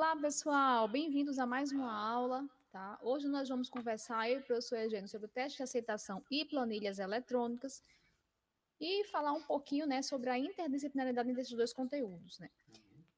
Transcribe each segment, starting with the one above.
Olá, pessoal, bem-vindos a mais uma aula, tá? Hoje nós vamos conversar, eu e o professor Eugênio, sobre o teste de aceitação e planilhas eletrônicas e falar um pouquinho, né, sobre a interdisciplinaridade desses dois conteúdos, né?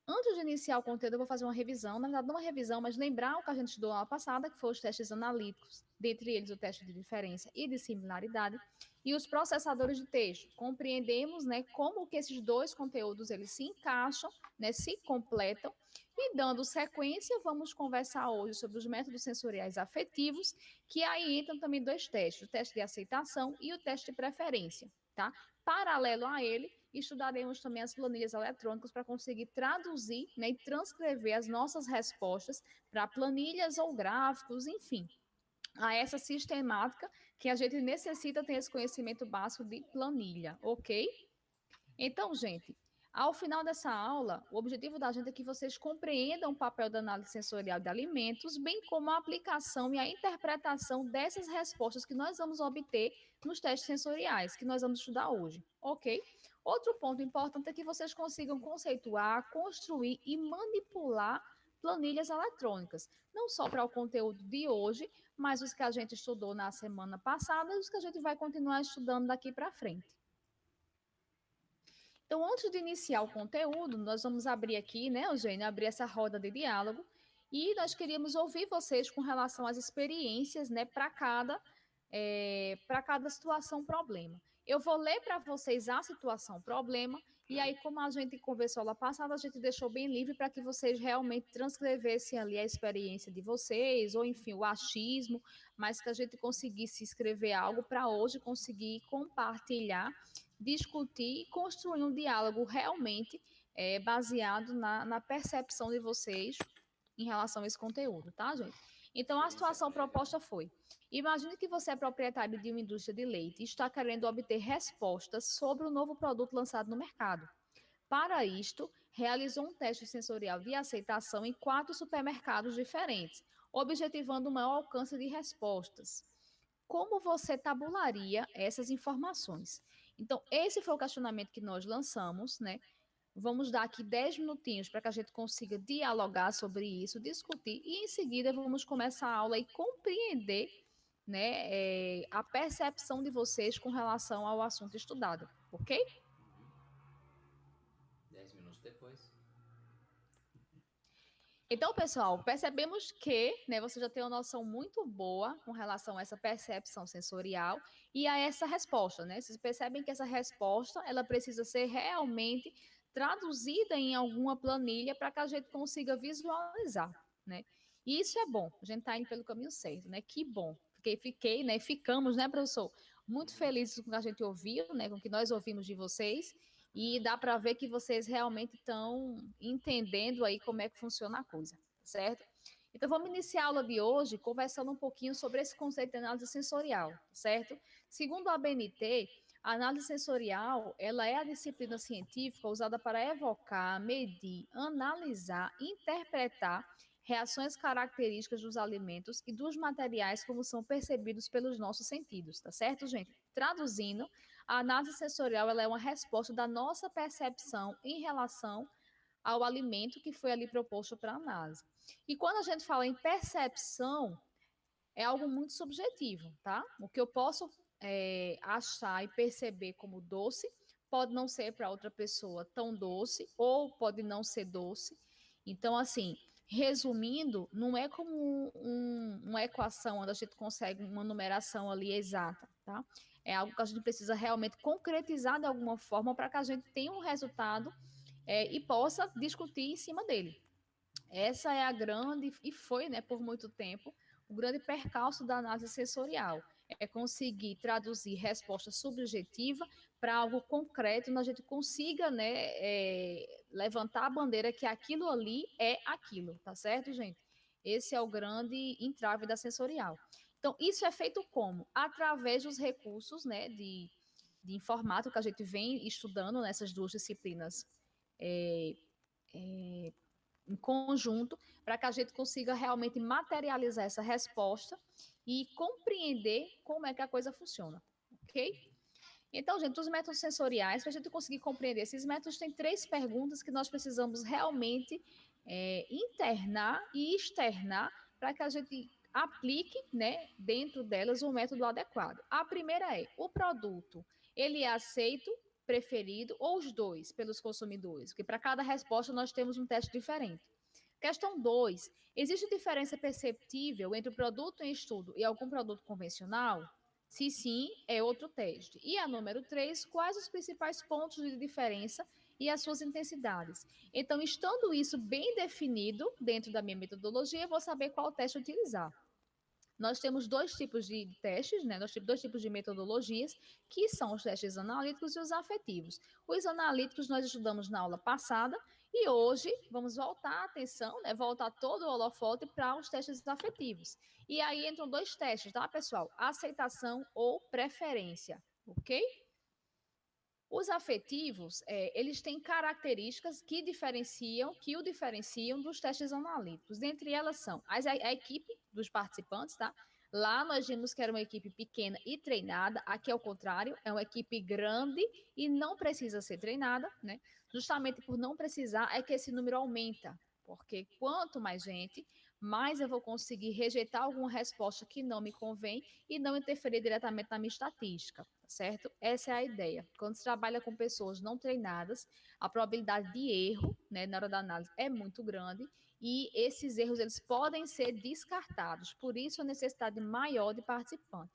Antes de iniciar o conteúdo, eu vou fazer uma revisão, na verdade não uma revisão, mas lembrar o que a gente estudou na aula passada, que foram os testes analíticos, dentre eles o teste de diferença e de similaridade, e os processadores de texto. Compreendemos, né, como que esses dois conteúdos eles se encaixam, né, se completam, e dando sequência, vamos conversar hoje sobre os métodos sensoriais afetivos, que aí entram também dois testes, o teste de aceitação e o teste de preferência, tá? Paralelo a ele, estudaremos também as planilhas eletrônicas para conseguir traduzir, né, e transcrever as nossas respostas para planilhas ou gráficos, enfim, a essa sistemática que a gente necessita ter esse conhecimento básico de planilha, ok? Então, gente, ao final dessa aula, o objetivo da gente é que vocês compreendam o papel da análise sensorial de alimentos, bem como a aplicação e a interpretação dessas respostas que nós vamos obter nos testes sensoriais, que nós vamos estudar hoje, ok? Outro ponto importante é que vocês consigam conceituar, construir e manipular planilhas eletrônicas, não só para o conteúdo de hoje, mas os que a gente estudou na semana passada e os que a gente vai continuar estudando daqui para frente. Então, antes de iniciar o conteúdo, nós vamos abrir aqui, né, Eugênio, abrir essa roda de diálogo e nós queríamos ouvir vocês com relação às experiências, né, para cada situação problema. Eu vou ler para vocês a situação problema e aí, como a gente conversou lá passada, a gente deixou bem livre para que vocês realmente transcrevessem ali a experiência de vocês, ou enfim, o achismo, mas que a gente conseguisse escrever algo para hoje conseguir compartilhar, discutir e construir um diálogo realmente baseado na percepção de vocês em relação a esse conteúdo, tá, gente? Então, a situação proposta foi: imagine que você é proprietário de uma indústria de leite e está querendo obter respostas sobre o novo produto lançado no mercado. Para isto, realizou um teste sensorial de aceitação em 4 supermercados diferentes, objetivando um maior alcance de respostas. Como você tabularia essas informações? Então, esse foi o questionamento que nós lançamos, né? Vamos dar aqui 10 minutinhos para que a gente consiga dialogar sobre isso, discutir, e em seguida vamos começar a aula e compreender, né, a percepção de vocês com relação ao assunto estudado, ok? 10 minutos depois. Então, pessoal, percebemos que, né, você já tem uma noção muito boa com relação a essa percepção sensorial e a essa resposta, né? Vocês percebem que essa resposta, ela precisa ser realmente traduzida em alguma planilha para que a gente consiga visualizar, né? E isso é bom, a gente está indo pelo caminho certo, né? Que bom. Né? Ficamos, né, professor? Muito felizes com o que a gente ouviu, né? Com o que nós ouvimos de vocês. E dá para ver que vocês realmente estão entendendo aí como é que funciona a coisa, certo? Então vamos iniciar a aula de hoje conversando um pouquinho sobre esse conceito de análise sensorial, certo? Segundo a BNT, a análise sensorial, ela é a disciplina científica usada para evocar, medir, analisar, interpretar reações características dos alimentos e dos materiais como são percebidos pelos nossos sentidos, tá certo, gente? Traduzindo, a análise sensorial ela é uma resposta da nossa percepção em relação ao alimento que foi ali proposto para análise. E quando a gente fala em percepção, é algo muito subjetivo, tá? O que eu posso achar e perceber como doce pode não ser para outra pessoa tão doce ou pode não ser doce. Então, assim, resumindo, não é como uma equação onde a gente consegue uma numeração ali exata, tá? É algo que a gente precisa realmente concretizar de alguma forma para que a gente tenha um resultado e possa discutir em cima dele. Essa é a grande, e foi, né, por muito tempo, o grande percalço da análise sensorial. É conseguir traduzir resposta subjetiva para algo concreto, onde a gente consiga, né, levantar a bandeira que aquilo ali é aquilo, tá certo, gente? Esse é o grande entrave da sensorial. Então, isso é feito como? Através dos recursos, né, de informática que a gente vem estudando nessas duas disciplinas em conjunto, para que a gente consiga realmente materializar essa resposta e compreender como é que a coisa funciona, ok? Então, gente, os métodos sensoriais, para a gente conseguir compreender esses métodos, tem 3 perguntas que nós precisamos realmente internar e externar para que a gente aplique, né, dentro delas o método adequado. A primeira é: o produto, ele é aceito, preferido ou os dois pelos consumidores? Porque para cada resposta nós temos um teste diferente. Questão 2: existe diferença perceptível entre o produto em estudo e algum produto convencional? Se sim, é outro teste. E a número 3: quais os principais pontos de diferença e as suas intensidades? Então, estando isso bem definido dentro da minha metodologia, eu vou saber qual teste utilizar. Nós temos dois tipos de testes, né? Nós temos dois tipos de metodologias, que são os testes analíticos e os afetivos. Os analíticos nós estudamos na aula passada e hoje vamos voltar a atenção, né? Voltar todo o holofote para os testes afetivos. E aí entram dois testes, tá, pessoal? Aceitação ou preferência, ok? Os afetivos, eles têm características que o diferenciam dos testes analíticos. Dentre elas são a equipe dos participantes, tá? Lá nós vimos que era uma equipe pequena e treinada. Aqui é o contrário, é uma equipe grande e não precisa ser treinada, né? Justamente por não precisar é que esse número aumenta, porque quanto mais gente, mais eu vou conseguir rejeitar alguma resposta que não me convém e não interferir diretamente na minha estatística, tá certo? Essa é a ideia. Quando se trabalha com pessoas não treinadas, a probabilidade de erro, né, na hora da análise é muito grande e esses erros eles podem ser descartados. Por isso a necessidade maior de participante.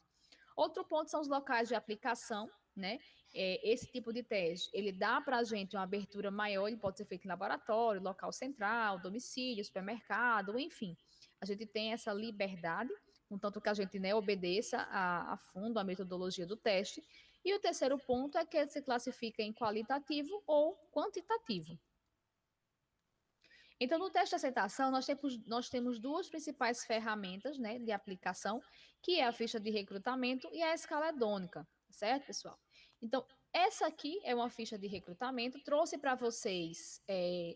Outro ponto são os locais de aplicação, né? Esse tipo de teste, ele dá para a gente uma abertura maior, ele pode ser feito em laboratório, local central, domicílio, supermercado, enfim. A gente tem essa liberdade, contanto que a gente, né, obedeça a fundo a metodologia do teste. E o terceiro ponto é que ele se classifica em qualitativo ou quantitativo. Então, no teste de aceitação, nós temos duas principais ferramentas, né, de aplicação, que é a ficha de recrutamento e a escala hedônica, certo, pessoal? Então, essa aqui é uma ficha de recrutamento, trouxe para vocês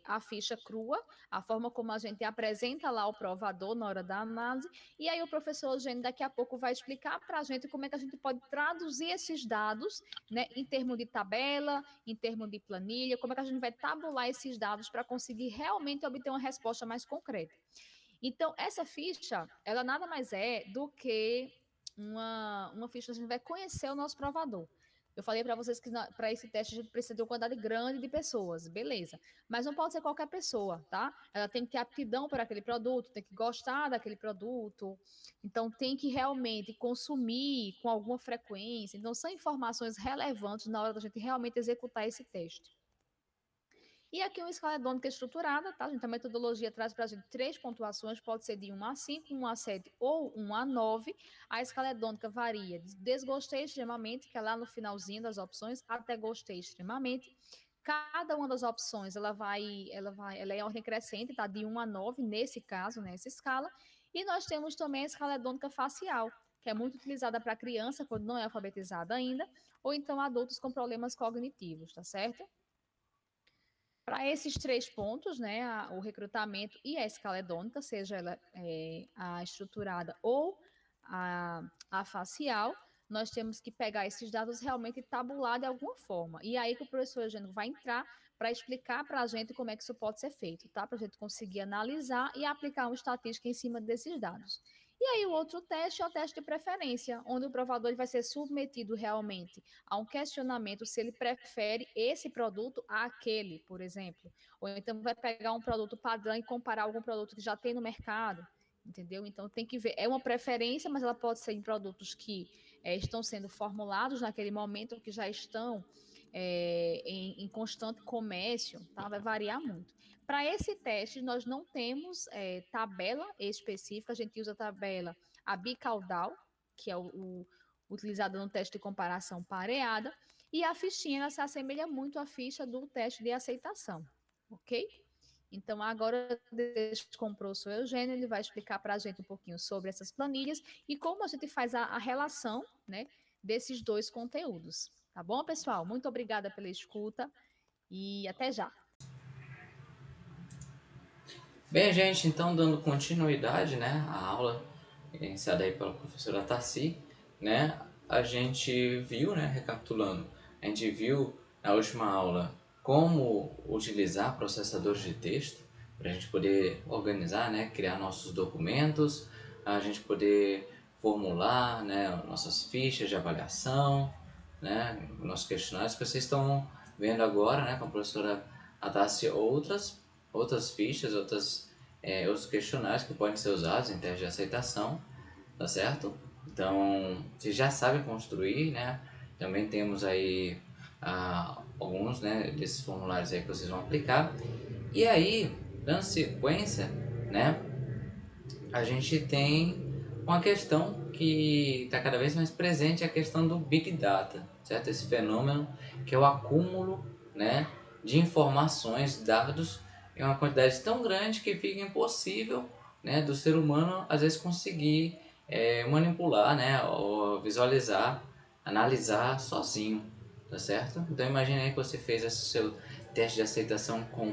a ficha crua, a forma como a gente apresenta lá o provador na hora da análise, e aí o professor Eugênio daqui a pouco vai explicar para a gente como é que a gente pode traduzir esses dados, né, em termos de tabela, em termos de planilha, como é que a gente vai tabular esses dados para conseguir realmente obter uma resposta mais concreta. Então, essa ficha, ela nada mais é do que uma ficha que a gente vai conhecer o nosso provador. Eu falei para vocês que para esse teste a gente precisa de uma quantidade grande de pessoas, beleza. Mas não pode ser qualquer pessoa, tá? Ela tem que ter aptidão para aquele produto, tem que gostar daquele produto, então tem que realmente consumir com alguma frequência. Então são informações relevantes na hora da gente realmente executar esse teste. E aqui uma escala hedônica estruturada, tá, gente? A metodologia traz para a gente 3 pontuações, pode ser de 1 a 5, 1 a 7 ou 1 a 9. A escala hedônica varia de desgostei extremamente, que é lá no finalzinho das opções, até gostei extremamente. Cada uma das opções, ela é em ordem crescente, tá? De 1 a 9, nesse caso, nessa escala. E nós temos também a escala hedônica facial, que é muito utilizada para criança, quando não é alfabetizada ainda, ou então adultos com problemas cognitivos, tá certo? Para esses 3 pontos, né, o recrutamento e a escala hedônica, seja ela a estruturada ou a facial, nós temos que pegar esses dados realmente e tabular de alguma forma. E aí que o professor Eugênio vai entrar para explicar para a gente como é que isso pode ser feito, tá? Para a gente conseguir analisar e aplicar uma estatística em cima desses dados. E aí o outro teste é o teste de preferência, onde o provador vai ser submetido realmente a um questionamento se ele prefere esse produto àquele, por exemplo. Ou então vai pegar um produto padrão e comparar algum produto que já tem no mercado, entendeu? Então tem que ver, é uma preferência, mas ela pode ser em produtos que estão sendo formulados naquele momento, que já estão em constante comércio, tá? Vai variar muito. Para esse teste, nós não temos tabela específica, a gente usa a tabela a bicaudal, que é o utilizada no teste de comparação pareada, e a fichinha ela se assemelha muito à ficha do teste de aceitação, ok? Então, agora, deixo com o professor Eugênio, ele vai explicar para a gente um pouquinho sobre essas planilhas e como a gente faz a relação, né, desses dois conteúdos. Tá bom, pessoal? Muito obrigada pela escuta e até já. Bem, gente, então dando continuidade, né, à aula iniciada aí pela professora Tarci, né, a gente viu, né, recapitulando, a gente viu na última aula como utilizar processadores de texto, para a gente poder organizar, né, criar nossos documentos, a gente poder formular, né, nossas fichas de avaliação, né, nossos questionários que vocês estão vendo agora, né, com a professora Atassi, outras fichas, outros questionários que podem ser usados em teste de aceitação, tá certo? Então, vocês já sabem construir, né? Também temos aí alguns, né, desses formulários aí que vocês vão aplicar. E aí, dando sequência, né, a gente tem uma questão que está cada vez mais presente, a questão do Big Data, certo? Esse fenômeno que é o acúmulo, né, de informações, dados, em uma quantidade tão grande que fica impossível, né, do ser humano às vezes conseguir manipular, né, ou visualizar, analisar sozinho, tá certo? Então imagine aí que você fez esse seu teste de aceitação com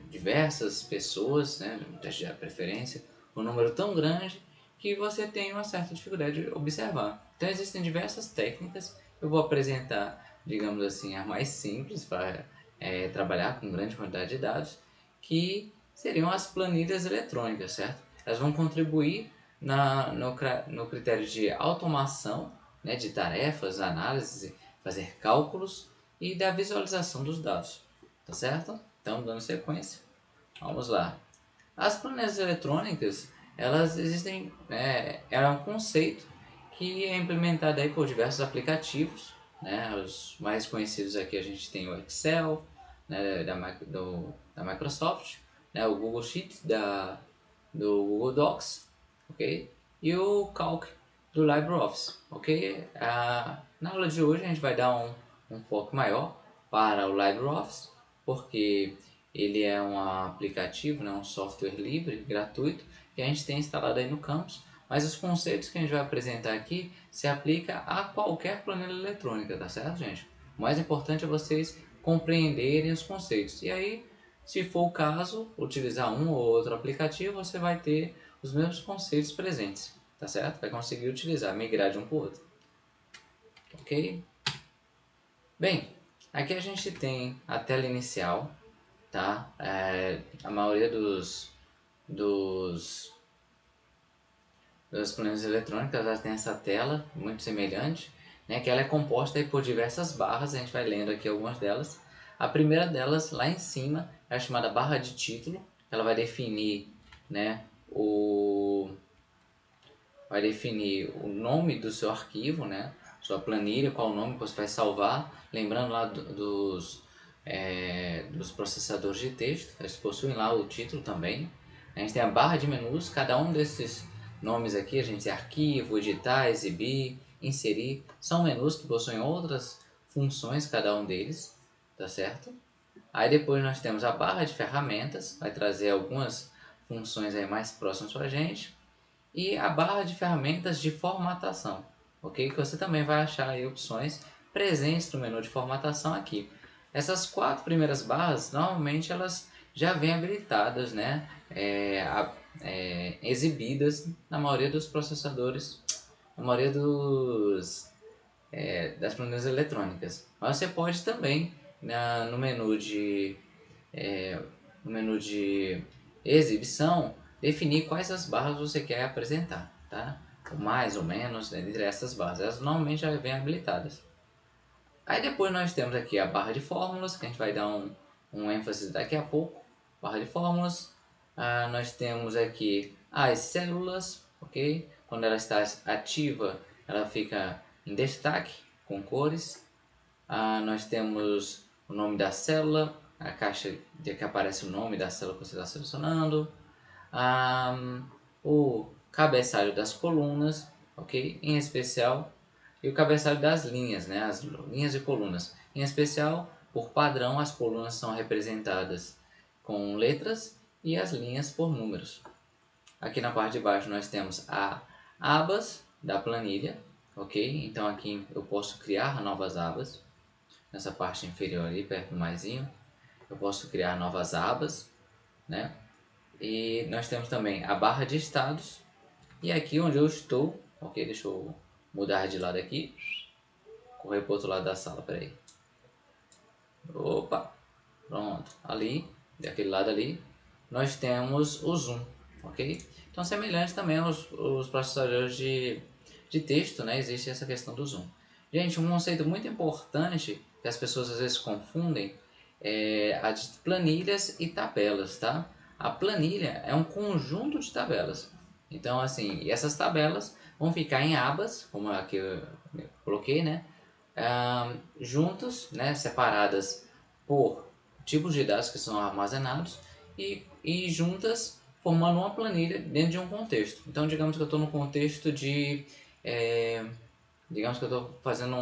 diversas pessoas, né, um teste de preferência, um número tão grande que você tem uma certa dificuldade de observar. Então existem diversas técnicas, eu vou apresentar, digamos assim, a mais simples para trabalhar com grande quantidade de dados, que seriam as planilhas eletrônicas, certo? Elas vão contribuir no critério de automação, né, de tarefas, análise, fazer cálculos e da visualização dos dados, tá certo? Então, dando sequência, vamos lá. As planilhas eletrônicas, elas existem, é um conceito que é implementado aí por diversos aplicativos, né? Os mais conhecidos aqui a gente tem o Excel, né, da Microsoft, né, o Google Sheets do Google Docs, ok? E o Calc do LibreOffice, ok? Na aula de hoje a gente vai dar um foco maior para o LibreOffice, porque ele é um aplicativo, né, um software livre, gratuito, que a gente tem instalado aí no campus, mas os conceitos que a gente vai apresentar aqui se aplica a qualquer planilha eletrônica, tá certo, gente? O mais importante é vocês compreenderem os conceitos. E aí, se for o caso, utilizar um ou outro aplicativo, você vai ter os mesmos conceitos presentes, tá certo? Vai conseguir utilizar, migrar de um para o outro. Ok? Bem, aqui a gente tem a tela inicial, tá? A maioria dos, das planilhas eletrônicas elas têm essa tela muito semelhante, né? Que ela é composta aí por diversas barras, a gente vai lendo aqui algumas delas. A primeira delas, lá em cima, é a chamada barra de título, ela né, vai definir o nome do seu arquivo, né? Sua planilha, qual o nome que você vai salvar. Lembrando lá dos processadores de texto, eles possuem lá o título também. A gente tem a barra de menus, cada um desses nomes aqui, a gente tem arquivo, editar, exibir, inserir, são menus que possuem outras funções, cada um deles, tá certo? Aí depois nós temos a barra de ferramentas, vai trazer algumas funções aí mais próximas para a gente e a barra de ferramentas de formatação, ok? Que você também vai achar aí opções presentes no menu de formatação aqui. Essas quatro primeiras barras, normalmente elas já vêm habilitadas, né? Exibidas na maioria dos processadores, na maioria das planilhas eletrônicas. Mas você pode também, no no menu de exibição, definir quais as barras você quer apresentar, tá? Ou mais ou menos, né, entre essas barras. Elas normalmente já vêm habilitadas. Aí depois nós temos aqui a barra de fórmulas, que a gente vai dar um ênfase daqui a pouco. Barra de fórmulas. Nós temos aqui as células, ok? Quando ela está ativa, ela fica em destaque, com cores. Nós temos o nome da célula, a caixa de que aparece o nome da célula que você está selecionando, o cabeçalho das colunas, ok? Em especial, e o cabeçalho das linhas, né? As linhas e colunas. Em especial, por padrão, as colunas são representadas com letras e as linhas por números. Aqui na parte de baixo nós temos a abas da planilha, ok? Então aqui eu posso criar novas abas. Nessa parte inferior ali, perto do maisinho, eu posso criar novas abas, né? E nós temos também a barra de estados. E aqui onde eu estou, ok? Deixa eu mudar de lado aqui. Correr para o outro lado da sala, peraí. Opa! Pronto. Ali, daquele lado ali, nós temos o zoom, ok? Então, semelhante também aos processadores de texto, né? Existe essa questão do zoom. Gente, um conceito muito importante que as pessoas às vezes confundem é a de planilhas e tabelas, tá? A planilha é um conjunto de tabelas. Então, assim, e essas tabelas vão ficar em abas, como a que eu coloquei, né? Juntas, né? Separadas por tipos de dados que são armazenados e juntas formando uma planilha dentro de um contexto. Então, digamos que eu estou no contexto de... digamos que eu estou fazendo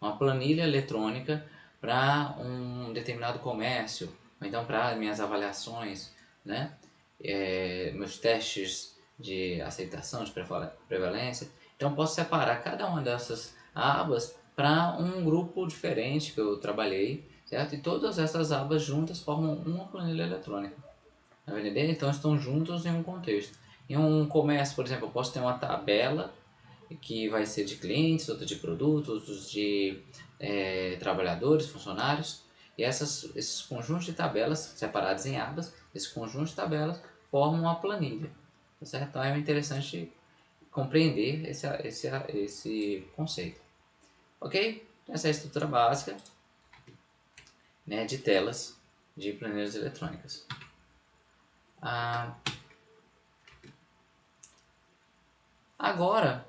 uma planilha eletrônica para um determinado comércio, ou então para minhas avaliações, né? Meus testes de aceitação, de prevalência. Então, eu posso separar cada uma dessas abas para um grupo diferente que eu trabalhei, certo? E todas essas abas juntas formam uma planilha eletrônica. Tá entendendo? Então estão juntos em um contexto. Em um comércio, por exemplo, eu posso ter uma tabela que vai ser de clientes, outra de produtos, outros de trabalhadores, funcionários. E esses conjuntos de tabelas separados em abas, esses conjuntos de tabelas formam uma planilha. Tá certo? Então é interessante compreender esse conceito. Ok? Essa é a estrutura básica, né, de telas de planilhas eletrônicas. Agora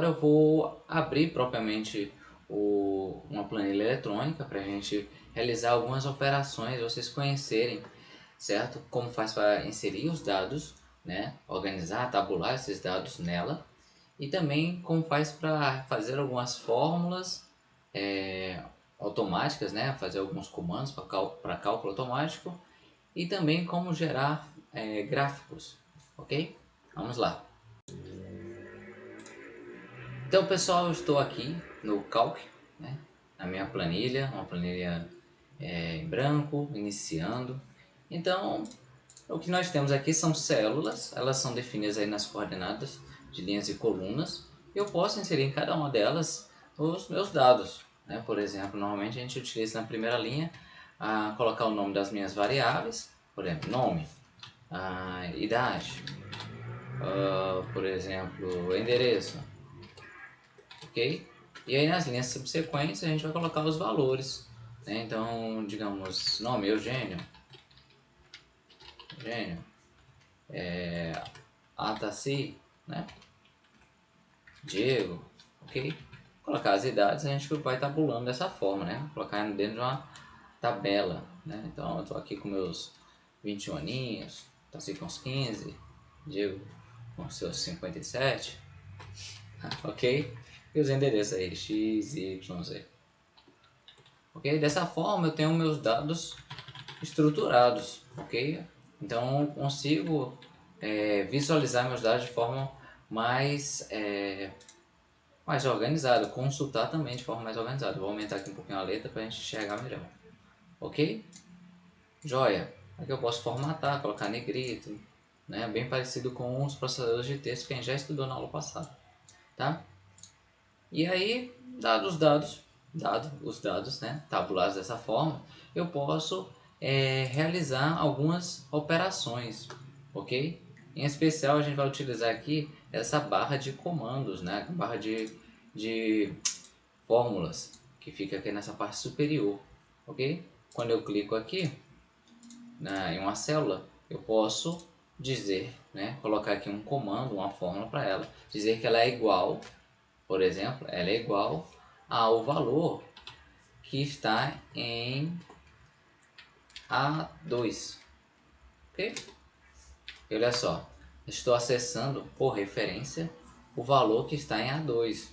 eu vou abrir propriamente uma planilha eletrônica para a gente realizar algumas operações, vocês conhecerem, certo? Como faz para inserir os dados, né? Organizar, tabular esses dados nela, e também como faz para fazer algumas fórmulas automáticas, né? Fazer alguns comandos para cálculo automático, e também como gerar gráficos, ok? Vamos lá. Então, pessoal, eu estou aqui no Calc, né, na minha planilha, uma planilha em branco, iniciando. Então, o que nós temos aqui são células, elas são definidas aí nas coordenadas de linhas e colunas. Eu posso inserir em cada uma delas os meus dados, né? Por exemplo, normalmente a gente utiliza na primeira linha colocar o nome das minhas variáveis, por exemplo, nome, idade, por exemplo, endereço, ok? E aí nas linhas subsequentes a gente vai colocar os valores, né? Então, digamos, nome Eugênio, Ataci, né? Diego, ok? Colocar as idades, a gente vai tabulando dessa forma, né? Colocar dentro de uma tabela, né? Então eu tô aqui com meus 21 aninhos, Ataci com uns 15, Diego com seus 57, ok? E os endereços aí, X, Y, Z. Ok? Dessa forma eu tenho meus dados estruturados, ok? Então eu consigo visualizar meus dados de forma mais organizada, consultar também de forma mais organizada. Vou aumentar aqui um pouquinho a letra para a gente enxergar melhor, ok? Joia! Aqui eu posso formatar, colocar negrito, né? Bem parecido com os processadores de texto que a gente já estudou na aula passada, tá? E aí, dados os dados, né, tabulados dessa forma, eu posso realizar algumas operações, ok? Em especial, a gente vai utilizar aqui essa barra de comandos, né, barra de fórmulas, que fica aqui nessa parte superior, ok? Quando eu clico aqui em uma célula, eu posso dizer, né, colocar aqui um comando, uma fórmula para ela, dizer que ela é igual, por exemplo, ela é igual ao valor que está em A2, ok? E olha só, estou acessando por referência o valor que está em A2,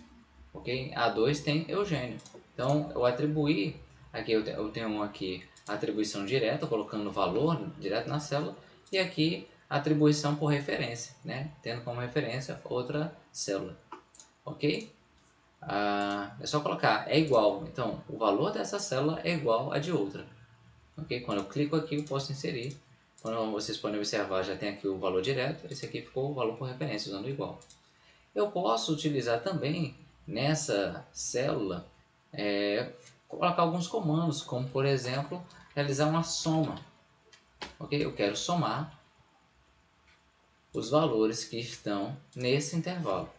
ok? A2 tem Eugênio, então eu atribuí, aqui eu tenho aqui a atribuição direta, colocando o valor direto na célula, e aqui a atribuição por referência, né? Tendo como referência outra célula, ok? É só colocar é igual, então o valor dessa célula é igual a de outra, ok? Quando eu clico aqui eu posso inserir, quando vocês podem observar já tem aqui o valor direto, esse aqui ficou o valor por referência usando igual. Eu posso utilizar também nessa célula colocar alguns comandos, como por exemplo realizar uma soma, ok? Eu quero somar os valores que estão nesse intervalo,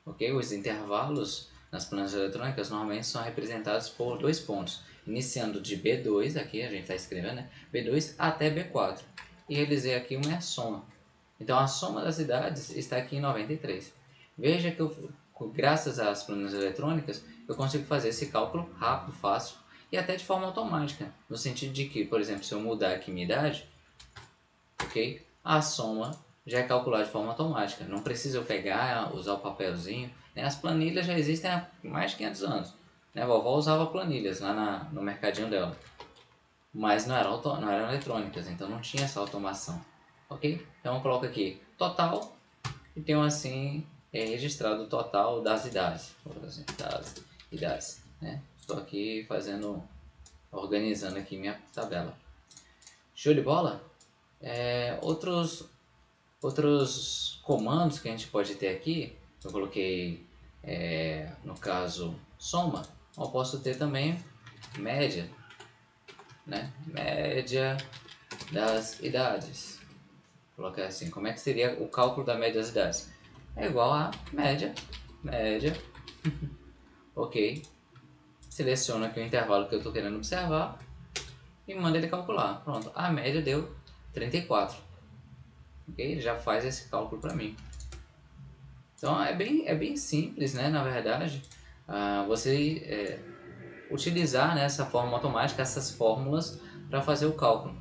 ok? Os intervalos nas planilhas eletrônicas normalmente são representados por 2 pontos, iniciando de B2, aqui a gente está escrevendo, né? B2 até B4, e realizei aqui uma soma. Então a soma das idades está aqui em 93. Veja que graças às planilhas eletrônicas eu consigo fazer esse cálculo rápido, fácil e até de forma automática, no sentido de que, por exemplo, se eu mudar aqui minha idade, ok? A soma já é calculada de forma automática. Não precisa eu pegar, usar o papelzinho. Né? As planilhas já existem há mais de 500 anos. Né? A vovó usava planilhas lá no mercadinho dela. Mas não eram eletrônicas, então não tinha essa automação. Ok? Então eu coloco aqui total e tenho assim registrado o total das idades. Das idades. Né? Estou aqui organizando aqui minha tabela. Show de bola? Outros comandos que a gente pode ter aqui, eu coloquei no caso soma, eu posso ter também média, né? Média das idades. Vou colocar assim, como é que seria o cálculo da média das idades? É igual a média, ok. Seleciono aqui o intervalo que eu estou querendo observar e mando ele calcular. Pronto, a média deu 34. Ok, ele já faz esse cálculo para mim. Então é bem simples, né, na verdade, você utilizar, né, essa forma automática, essas fórmulas para fazer o cálculo,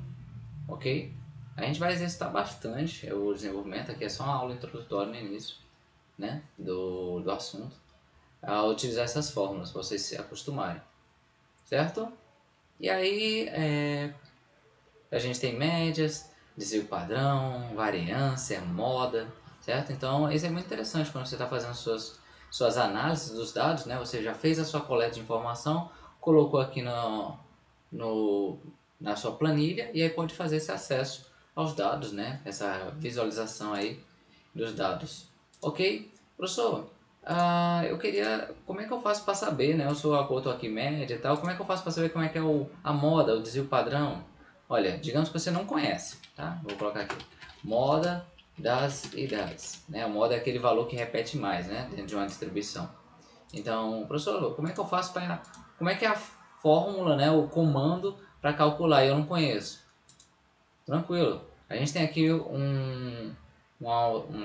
ok? A gente vai exercitar bastante o desenvolvimento, aqui é só uma aula introdutória no início, né, do assunto, a utilizar essas fórmulas para vocês se acostumarem, certo? E aí a gente tem médias, desvio padrão, variância, moda, certo? Então isso é muito interessante quando você está fazendo suas análises dos dados, né? Você já fez a sua coleta de informação, colocou aqui no, na sua planilha e aí pode fazer esse acesso aos dados, né? Essa visualização aí dos dados. Ok? Professor, eu queria... Como é que eu faço para saber, né? Eu sou aqui média e tal. Como é que eu faço para saber como é que é a moda, o desvio padrão? Olha, digamos que você não conhece, tá? Vou colocar aqui. Moda das idades, né? O moda é aquele valor que repete mais, né? Dentro de uma distribuição. Então, professor, como é que eu faço para... Como é que é a fórmula, né? O comando para calcular? Eu não conheço. Tranquilo. A gente tem aqui um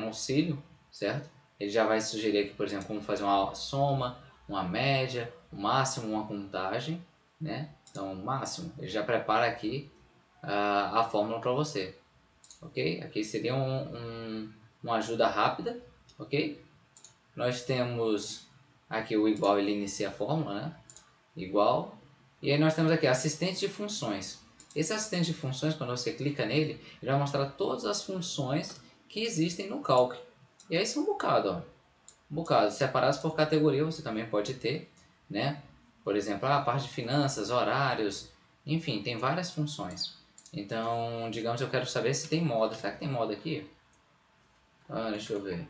auxílio, certo? Ele já vai sugerir aqui, por exemplo, como fazer uma soma, uma média, o máximo, uma contagem, né? Então, o máximo, ele já prepara aqui a fórmula para você, ok? Aqui seria uma ajuda rápida, ok? Nós temos aqui o igual, ele inicia a fórmula, né? Igual. E aí nós temos aqui assistente de funções. Esse assistente de funções, quando você clica nele, ele vai mostrar todas as funções que existem no cálculo. E aí são um bocado, ó. Um bocado. Separados por categoria você também pode ter, né? Por exemplo, a parte de finanças, horários, enfim, tem várias funções. Então, digamos, eu quero saber se tem moda. Será que tem moda aqui? Deixa eu ver.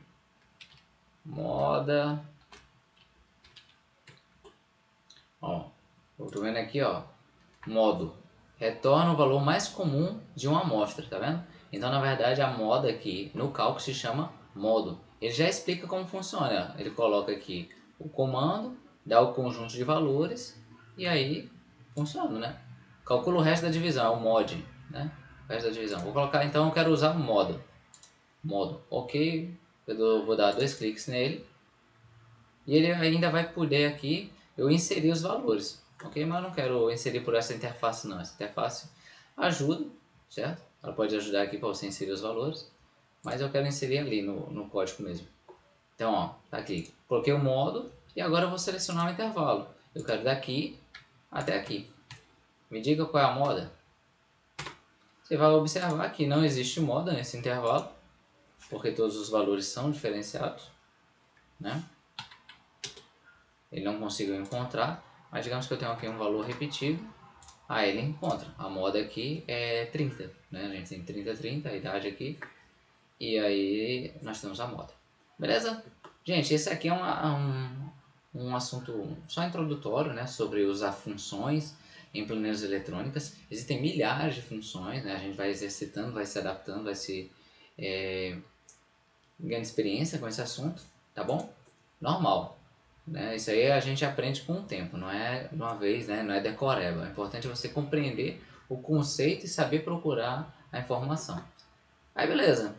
Moda. Ó, eu tô vendo aqui, ó. Modo. Retorna o valor mais comum de uma amostra, tá vendo? Então, na verdade, a moda aqui no cálculo se chama modo. Ele já explica como funciona. Ele coloca aqui o comando, dá o conjunto de valores e aí funciona, né? Calcula o resto da divisão, é o mod, né? O resto da divisão. Vou colocar, então, eu quero usar o modo. Modo, ok. Vou dar 2 cliques nele. E ele ainda vai poder aqui eu inserir os valores, ok? Mas eu não quero inserir por essa interface não. Essa interface ajuda, certo? Ela pode ajudar aqui para você inserir os valores, mas eu quero inserir ali no código mesmo. Então, ó, tá aqui. Coloquei o modo e agora eu vou selecionar o intervalo. Eu quero daqui até aqui. Me diga qual é a moda. Você vai observar que não existe moda nesse intervalo, porque todos os valores são diferenciados, né? Ele não conseguiu encontrar, mas digamos que eu tenho aqui um valor repetido, aí ele encontra. A moda aqui é 30, né? A gente tem 30, 30, a idade aqui, e aí nós temos a moda. Beleza? Gente, esse aqui é um assunto só introdutório, né? Sobre usar funções. em planilhas eletrônicas. Existem milhares de funções, né? A gente vai exercitando, vai se adaptando, vai se ganhando experiência com esse assunto, tá bom? Normal, né? Isso aí a gente aprende com o tempo, não é de uma vez, né? Não é decoreba. É importante você compreender o conceito e saber procurar a informação. Aí beleza,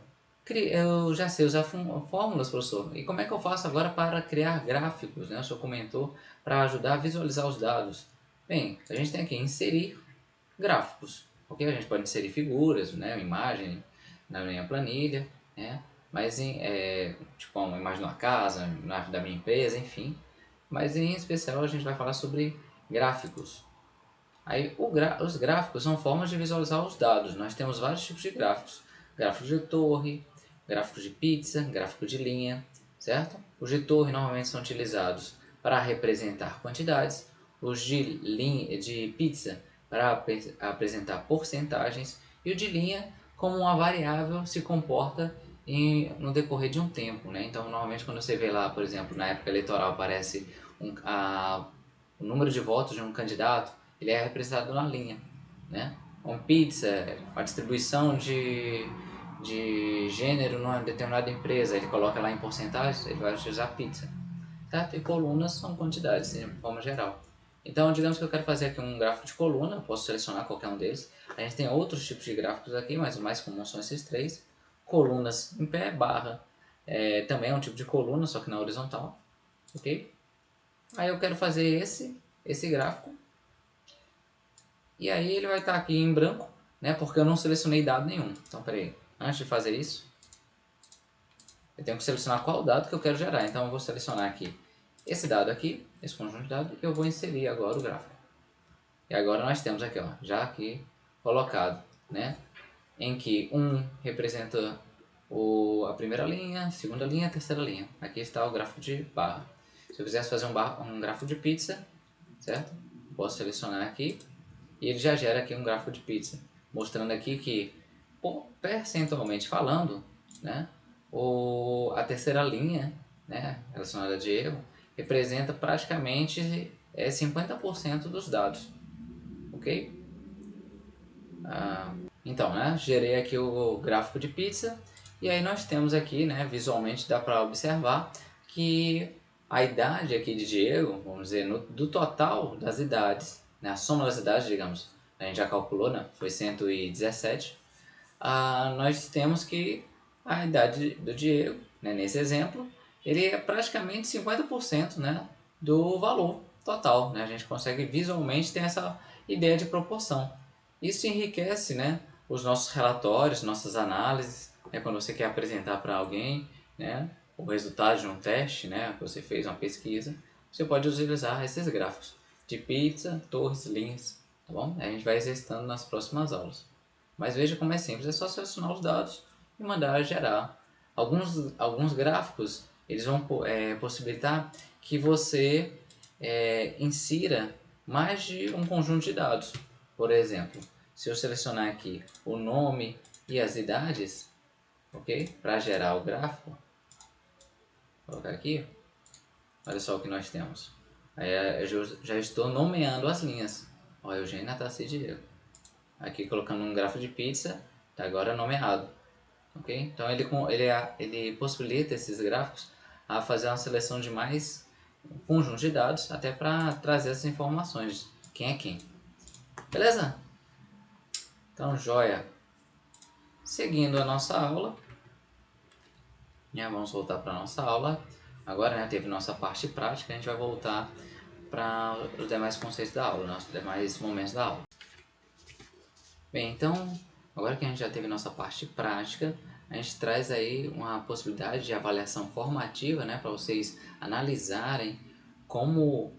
eu já sei usar fórmulas, professor. E como é que eu faço agora para criar gráficos, né? O senhor comentou para ajudar a visualizar os dados. Bem, a gente tem que inserir gráficos, ok? A gente pode inserir figuras, né? Uma imagem na minha planilha, né? Mas tipo uma imagem de uma casa, da minha empresa, enfim. Mas em especial a gente vai falar sobre gráficos. Aí os gráficos são formas de visualizar os dados. Nós temos vários tipos de gráficos. Gráficos de torre, gráficos de pizza, gráfico de linha, certo? Os de torre normalmente são utilizados para representar quantidades. Os de pizza para apresentar porcentagens. E o de linha como uma variável se comporta no decorrer de um tempo, né? Então, normalmente quando você vê lá, por exemplo, na época eleitoral aparece o número de votos de um candidato, ele é representado na linha, né? Uma pizza, a distribuição de gênero numa determinada empresa, ele coloca lá em porcentagens, ele vai utilizar pizza, certo? E colunas são quantidades, de forma geral. Então, digamos que eu quero fazer aqui um gráfico de coluna, eu posso selecionar qualquer um deles. A gente tem outros tipos de gráficos aqui, mas os mais comuns são esses três. Colunas em pé, barra, também é um tipo de coluna, só que na horizontal, ok? Aí eu quero fazer esse gráfico. E aí ele vai estar aqui em branco, né? Porque eu não selecionei dado nenhum. Então, peraí, antes de fazer isso, eu tenho que selecionar qual dado que eu quero gerar. Então, eu vou selecionar aqui esse dado aqui, esse conjunto de dados, e eu vou inserir agora o gráfico. E agora nós temos aqui, ó, já aqui colocado, né? Em que representa a primeira linha, a segunda linha, a terceira linha. Aqui está o gráfico de barra. Se eu quisesse fazer um gráfico de pizza, certo? Posso selecionar aqui e ele já gera aqui um gráfico de pizza, mostrando aqui que, percentualmente falando, né, a terceira linha, né, relacionada a Diego, representa praticamente 50% dos dados, ok? Então, né, gerei aqui o gráfico de pizza e aí nós temos aqui, né, visualmente dá para observar que a idade aqui de Diego, vamos dizer, do total das idades, né, a soma das idades, digamos, a gente já calculou, né, foi 117, nós temos que a idade do Diego, né, nesse exemplo, ele é praticamente 50%, né, do valor total, né, a gente consegue visualmente ter essa ideia de proporção. Isso enriquece, né, os nossos relatórios, nossas análises, né, quando você quer apresentar para alguém, né, o resultado de um teste, né, que você fez uma pesquisa, você pode utilizar esses gráficos de pizza, torres, linhas, tá bom? A gente vai exercitando nas próximas aulas. Mas veja como é simples, é só selecionar os dados e mandar gerar. Alguns gráficos eles vão possibilitar que você insira mais de um conjunto de dados. Por exemplo, se eu selecionar aqui o nome e as idades, ok? Para gerar o gráfico, vou colocar aqui, olha só o que nós temos. Aí eu já estou nomeando as linhas. Ó, Eugênia Tassi Diego. Aqui colocando um gráfico de pizza, tá agora nomeado. Ok? Então ele possibilita esses gráficos a fazer uma seleção de mais um conjunto de dados, até para trazer essas informações, quem é quem. Beleza? Então, joia. Seguindo a nossa aula, né, vamos voltar para a nossa aula. Agora, né, teve nossa parte prática, a gente vai voltar para os demais conceitos da aula, os demais momentos da aula. Bem, então, agora que a gente já teve nossa parte prática, a gente traz aí uma possibilidade de avaliação formativa, né, para vocês analisarem como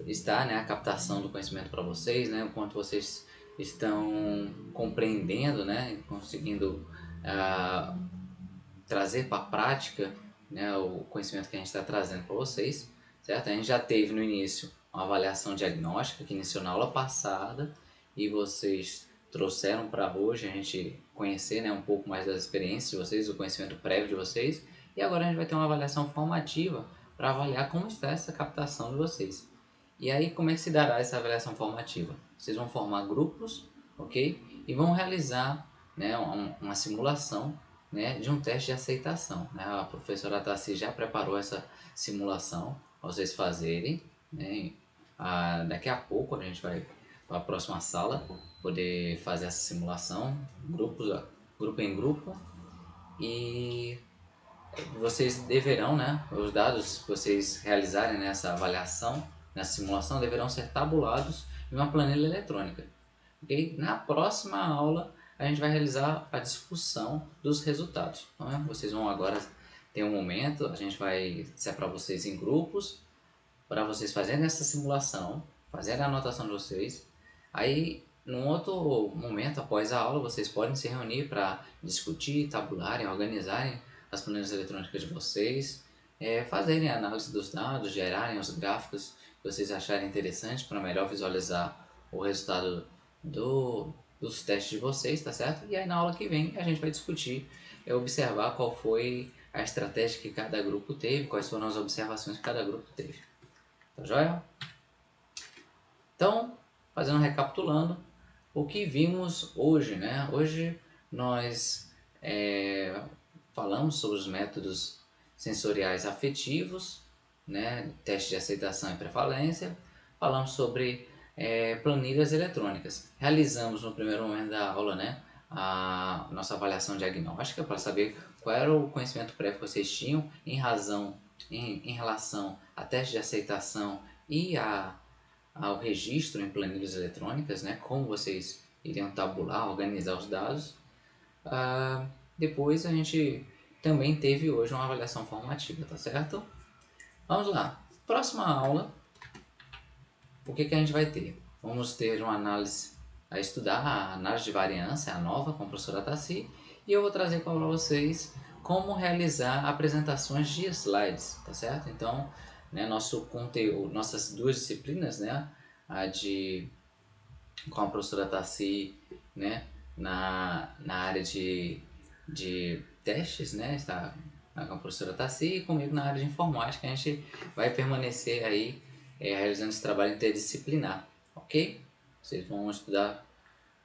está, né, a captação do conhecimento para vocês, né, o quanto vocês estão compreendendo, né, conseguindo trazer para a prática, né, o conhecimento que a gente está trazendo para vocês, certo? A gente já teve no início uma avaliação diagnóstica que iniciou na aula passada e vocês trouxeram para hoje a gente conhecer, né, um pouco mais das experiências de vocês, o conhecimento prévio de vocês, e agora a gente vai ter uma avaliação formativa para avaliar como está essa captação de vocês. E aí, como é que se dará essa avaliação formativa? vocês vão formar grupos, ok? E vão realizar, né, uma simulação, né, de um teste de aceitação, né? A professora Tassi já preparou essa simulação para vocês fazerem, né? Daqui a pouco a gente vai para a próxima sala poder fazer essa simulação, grupo em grupo, e vocês deverão, né, os dados que vocês realizarem nessa avaliação, nessa simulação, deverão ser tabulados em uma planilha eletrônica. Okay? Na próxima aula, a gente vai realizar a discussão dos resultados. Né? Vocês vão agora ter um momento, a gente vai separar vocês em grupos, para vocês fazerem essa simulação, fazerem a anotação de vocês. Aí, num outro momento, após a aula, vocês podem se reunir para discutir, tabularem, organizarem as planilhas eletrônicas de vocês, fazerem a análise dos dados, gerarem os gráficos que vocês acharem interessantes para melhor visualizar o resultado dos testes de vocês, tá certo? E aí na aula que vem a gente vai discutir, observar qual foi a estratégia que cada grupo teve, quais foram as observações que cada grupo teve. Tá joia? Então, recapitulando, o que vimos hoje, né? Hoje nós falamos sobre os métodos sensoriais afetivos, né? Teste de aceitação e prevalência. Falamos sobre planilhas eletrônicas. Realizamos no primeiro momento da aula, né, a nossa avaliação diagnóstica para saber qual era o conhecimento prévio que vocês tinham em relação a teste de aceitação e ao registro em planilhas eletrônicas, né, como vocês iriam tabular, organizar os dados. Depois a gente também teve hoje uma avaliação formativa, tá certo? Vamos lá. Próxima aula, o que a gente vai ter? Vamos ter uma análise a estudar, a análise de variância, a nova, com a professora Tassi, e eu vou trazer para vocês como realizar apresentações de slides, tá certo? Então, né, nosso conteúdo, nossas duas disciplinas, né, com a professora Tassi, né, na área de testes, né, está com a professora Tassi, e comigo na área de informática. A gente vai permanecer aí realizando esse trabalho interdisciplinar, ok? Vocês vão estudar,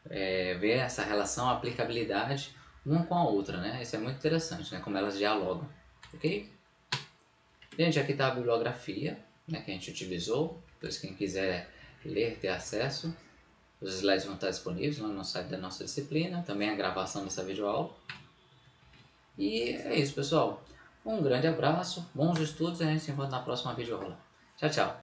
ver essa relação, a aplicabilidade uma com a outra, né? Isso é muito interessante, né? Como elas dialogam, ok? Gente, aqui está a bibliografia, né, que a gente utilizou. Depois quem quiser ler, ter acesso. Os slides vão estar disponíveis lá no site da nossa disciplina, também a gravação dessa videoaula. E é isso, pessoal. Um grande abraço, bons estudos e a gente se encontra na próxima videoaula. Tchau, tchau.